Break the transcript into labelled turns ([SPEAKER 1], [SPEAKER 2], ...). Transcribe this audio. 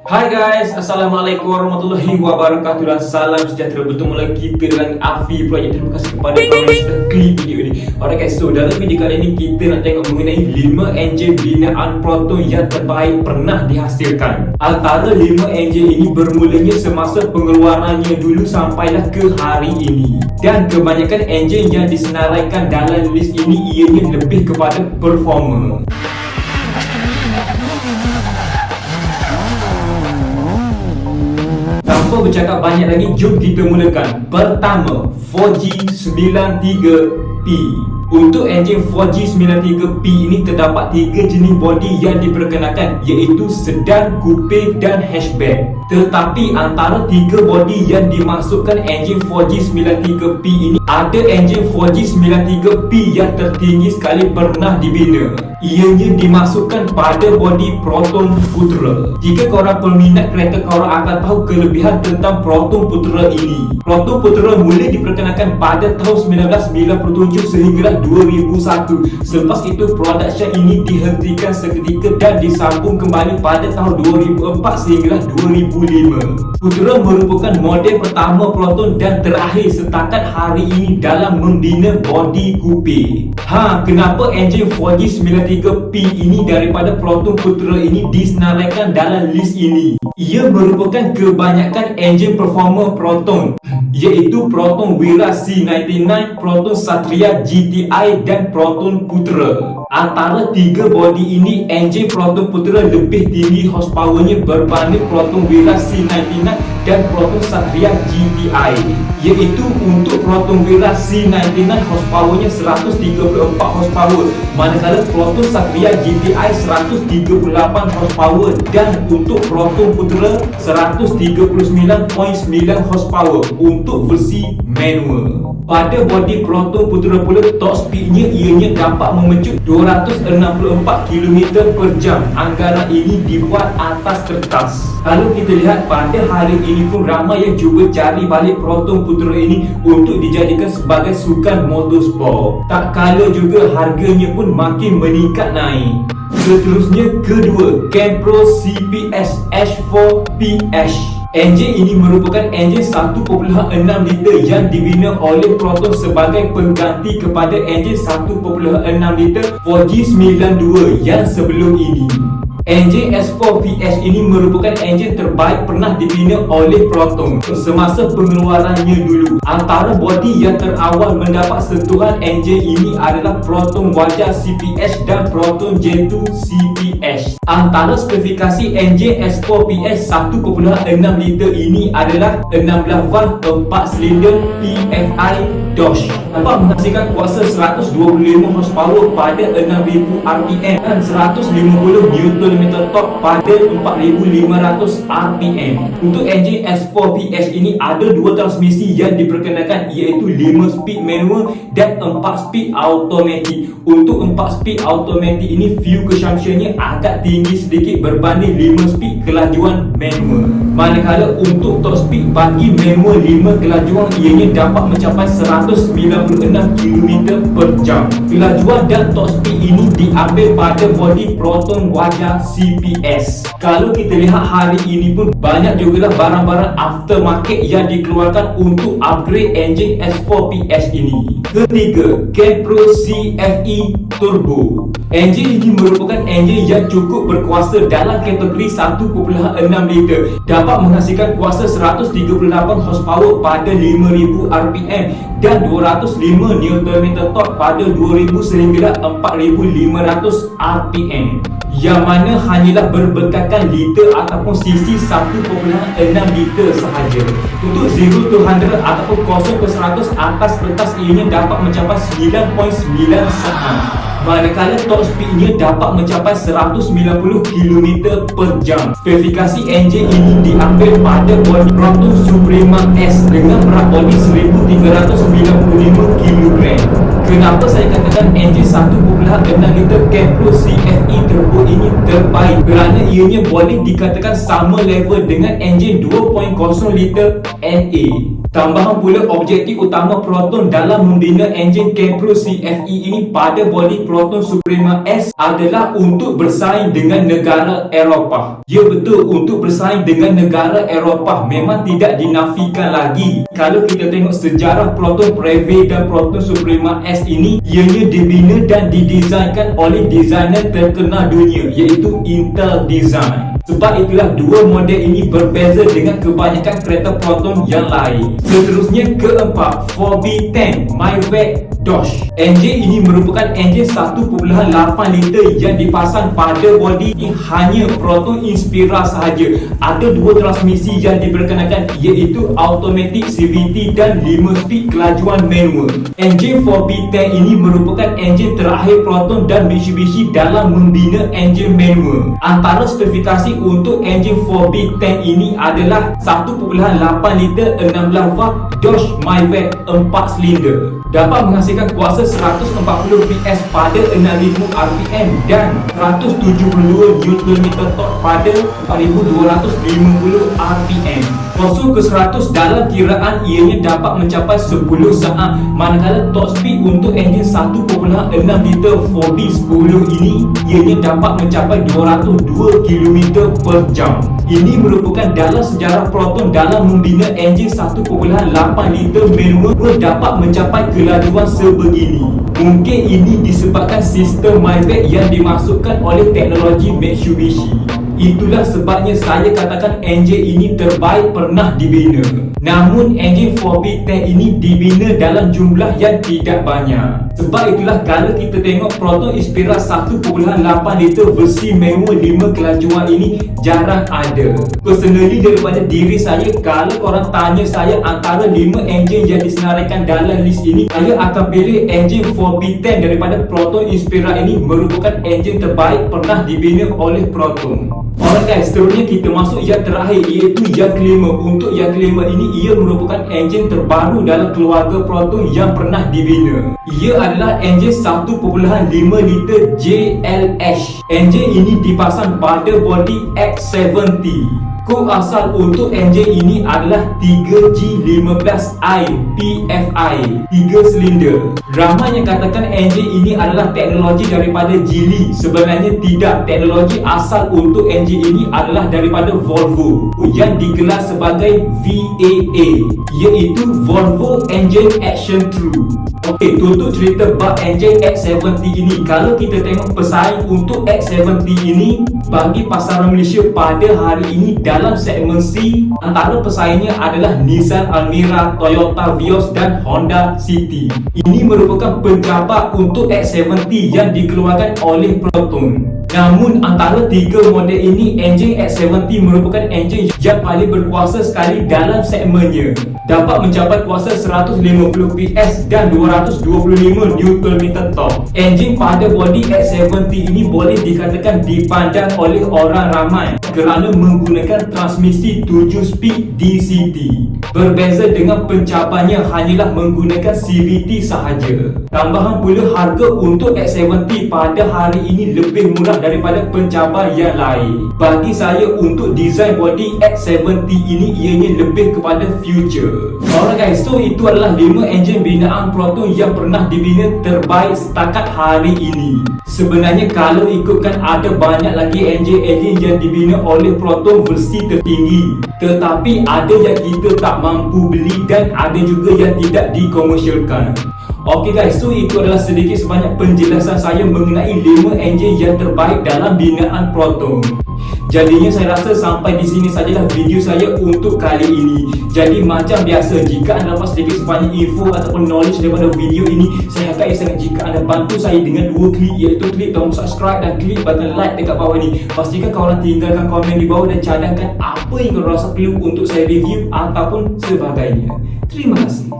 [SPEAKER 1] Hai guys, Assalamualaikum warahmatullahi wabarakatuh dan salam sejahtera. Bertemu lagi kita dengan Afi Project. Terima kasih kepada korang yang sudah klik video ini. Alright guys, so dalam video kali ini kita nak tengok mengenai 5 enjin binaan Proton yang terbaik pernah dihasilkan. Antara 5 enjin ini bermulanya semasa pengeluarannya dulu sampailah ke hari ini. Dan kebanyakan enjin yang disenaraikan dalam list ini ianya lebih kepada performa. Tanpa bercakap banyak lagi, jom kita mulakan. Pertama, 4G93P. Untuk enjin 4G93P ini terdapat 3 jenis bodi yang diperkenalkan, iaitu sedan, coupe dan hatchback. Tetapi antara 3 bodi yang dimasukkan enjin 4G93P ini, ada enjin 4G93P yang tertinggi sekali pernah dibina. Ianya dimasukkan pada bodi Proton Putera. Jika korang peminat kereta, korang akan tahu kelebihan tentang Proton Putera ini. Proton Putera mula diperkenalkan pada tahun 1997 sehinggalah 2001. Selepas itu production ini dihentikan seketika dan disambung kembali pada tahun 2004 sehinggalah 2005. Putera merupakan model pertama Proton dan terakhir setakat hari ini dalam membina bodi coupe. Kenapa enjin 4G93P ini daripada Proton Putera ini disenaraikan dalam list ini? Ia merupakan kebanyakan enjin performa Proton, iaitu Proton Wira C99, Proton Satria GTI dan Proton Putera. Antara 3 bodi ini, enjin Proton Putera lebih tinggi horsepowernya berbanding Proton Wira C99 dan Proton Satria GTI, iaitu untuk Proton Wira C99 horsepowernya 134 horsepower, manakala Proton Satria GTI 138 horsepower dan untuk Proton Putera 139.9 horsepower untuk versi manual. Pada bodi Proton Putera pula, top speednya ianya dapat memecut 264 km per jam. Anggaran ini dibuat atas kertas. Kalau kita lihat pada hari ini pun ramai yang cuba cari balik Proton Putera ini untuk dijadikan sebagai sukan motorsport. Tak kala juga harganya pun makin meningkat naik. Seterusnya, kedua, Campro CPS H4PH. Enjin ini merupakan enjin 1.6 liter yang dibina oleh Proton sebagai pengganti kepada enjin 1.6 liter 4G92 yang sebelum ini. Enjin S4PH ini merupakan enjin terbaik pernah dibina oleh Proton semasa pengeluarannya dulu. Antara bodi yang terawal mendapat sentuhan enjin ini adalah Proton Wajah CPH dan Proton J2 CPH. Antara spesifikasi enjin S4PH 1.6 liter ini adalah 16 valve 4 silinder PFI DOS, dapat menghasilkan kuasa 125 horsepower pada 6000 rpm dan 150 Nm torque pada 4500 rpm. Untuk enjin S4PH ini ada 2 transmisi yang diperkenalkan, iaitu 5 speed manual dan 4 speed automatic. Untuk 4 speed automatic ini fuel consumption-nya agak tinggi sedikit berbanding 5 speed kelajuan manual. Manakala untuk top speed bagi manual 5 kelajuan ianya dapat mencapai 196 km per jam. Kelajuan dan top speed ini diambil pada bodi Proton Wajah CPS. Kalau kita lihat hari ini pun banyak jugalah barang-barang aftermarket yang dikeluarkan untuk upgrade enjin S4PH ini. Ketiga, Campro CFE Turbo. Enjin ini merupakan enjin yang cukup berkuasa dalam kategori 1.6 liter, dapat menghasilkan kuasa 138 horsepower pada 5000 rpm dan 205 Nm torque pada 2000 sehingga 4500 rpm, yang mana hanyalah berbekalkan liter ataupun cc 1.6 liter sahaja. Untuk 0 to 100 ataupun 0 ke 100 atas kertas ianya dapat mencapai 9.9 saat, manakala top speednya dapat mencapai 190 km per jam. Spesifikasi enjin ini diambil pada bodi Proton Suprema S dengan berat bodi 1395 kg. Kenapa saya katakan enjin 1.6 liter Campro CFE Turbo ini terbaik? Kerana ianya boleh dikatakan sama level dengan enjin 2.0 liter NA. Tambahan pula, objektif utama Proton dalam membina enjin Kepler CFE ini pada bodi Proton Suprema S adalah untuk bersaing dengan negara Eropah. Ya betul, untuk bersaing dengan negara Eropah memang tidak dinafikan lagi. Kalau kita tengok sejarah Proton Preve dan Proton Suprema S ini, ianya dibina dan didesainkan oleh designer terkenal dunia, iaitu Intel Design. Sebab itulah dua model ini berbeza dengan kebanyakan kereta Proton yang lain. Seterusnya keempat, 4B10 Myvac Doge. Enjin ini merupakan enjin 1.8 liter yang dipasang pada bodi ini hanya Proton Inspira sahaja. Ada dua transmisi yang diperkenalkan, iaitu automatic CVT dan 5 speed kelajuan manual. Enjin 4B10 ini merupakan enjin terakhir Proton dan Mitsubishi dalam membina enjin manual. Antara spesifikasi untuk enjin 4B10 ini adalah 1.8 liter 16 watt Doge Myvac 4 silinder. Dapat menghasilkan kuasa 140 PS pada 6000 RPM dan 172 Nm torque pada 4250 RPM. Kosong ke 100 dalam kiraan ianya dapat mencapai 10 saat, manakala top speed untuk enjin 1.6 liter 4B10 ini ianya dapat mencapai 202 km per jam. Ini merupakan dalam sejarah Proton dalam membina enjin 1.8 liter manual dapat mencapai kelajuan sebegini. Mungkin ini disebabkan sistem Myvac yang dimasukkan oleh teknologi Mitsubishi. Itulah sebabnya saya katakan enjin ini terbaik pernah dibina. Namun enjin 4B10 ini dibina dalam jumlah yang tidak banyak. Sebab itulah kalau kita tengok Proton Inspira 1.8 liter versi manual 5 kelajuan ini jarang ada. Personally daripada diri saya, kalau korang tanya saya antara 5 enjin yang disenaraikan dalam list ini, saya akan pilih enjin 4B10 daripada Proton Inspira ini merupakan enjin terbaik pernah dibina oleh Proton. Alright guys, seterusnya kita masuk yang terakhir, iaitu yang kelima. Untuk yang kelima ini, ia merupakan enjin terbaru dalam keluarga Proton yang pernah dibina. Ia adalah enjin 1.5 liter JLH. Enjin ini dipasang pada bodi X70. Kod asal untuk enjin ini adalah 3G15i PFI 3 silinder. Ramai yang katakan enjin ini adalah teknologi daripada Geely. Sebenarnya tidak. Teknologi asal untuk enjin ini adalah daripada Volvo yang digelar sebagai VAA, iaitu Volvo Engine Action True. Okey, tutup cerita bab enjin X70 ini. Kalau kita tengok pesaing untuk X70 ini bagi pasaran Malaysia pada hari ini dalam segmen C, antara pesaingnya adalah Nissan Almera, Toyota Vios dan Honda City. Ini merupakan pencabar untuk X70 yang dikeluarkan oleh Proton. Namun antara tiga model ini, enjin X70 merupakan enjin yang paling berkuasa sekali dalam segmennya. Dapat mencapai kuasa 150 PS dan 225 Nm torque. Enjin pada bodi X70 ini boleh dikatakan dipandang oleh orang ramai kerana menggunakan transmisi 7 speed DCT. Berbeza dengan pencabarnya hanyalah menggunakan CVT sahaja. Tambahan pula, harga untuk X70 pada hari ini lebih murah daripada pencabar yang lain. Bagi saya, untuk desain bodi X70 ini ianya lebih kepada future. Alright guys, so itu adalah 5 enjin binaan Proton yang pernah dibina terbaik setakat hari ini. Sebenarnya kalau ikutkan, ada banyak lagi enjin-enjin yang dibina oleh Proton versi tertinggi, tetapi ada yang kita tak mampu beli dan ada juga yang tidak dikomersialkan. Okey guys, so itu adalah sedikit sebanyak penjelasan saya mengenai 5 enjin yang terbaik dalam binaan Proton. Jadinya saya rasa sampai di sini sajalah video saya untuk kali ini. Jadi macam biasa, jika anda dapat sedikit sebanyak info ataupun knowledge daripada video ini, saya hargai sangat jika anda bantu saya dengan 2 klik, iaitu klik tombol subscribe dan klik button like dekat bawah ni. Pastikan korang tinggalkan komen di bawah dan cadangkan apa yang korang rasa perlu untuk saya review ataupun sebagainya. Terima kasih.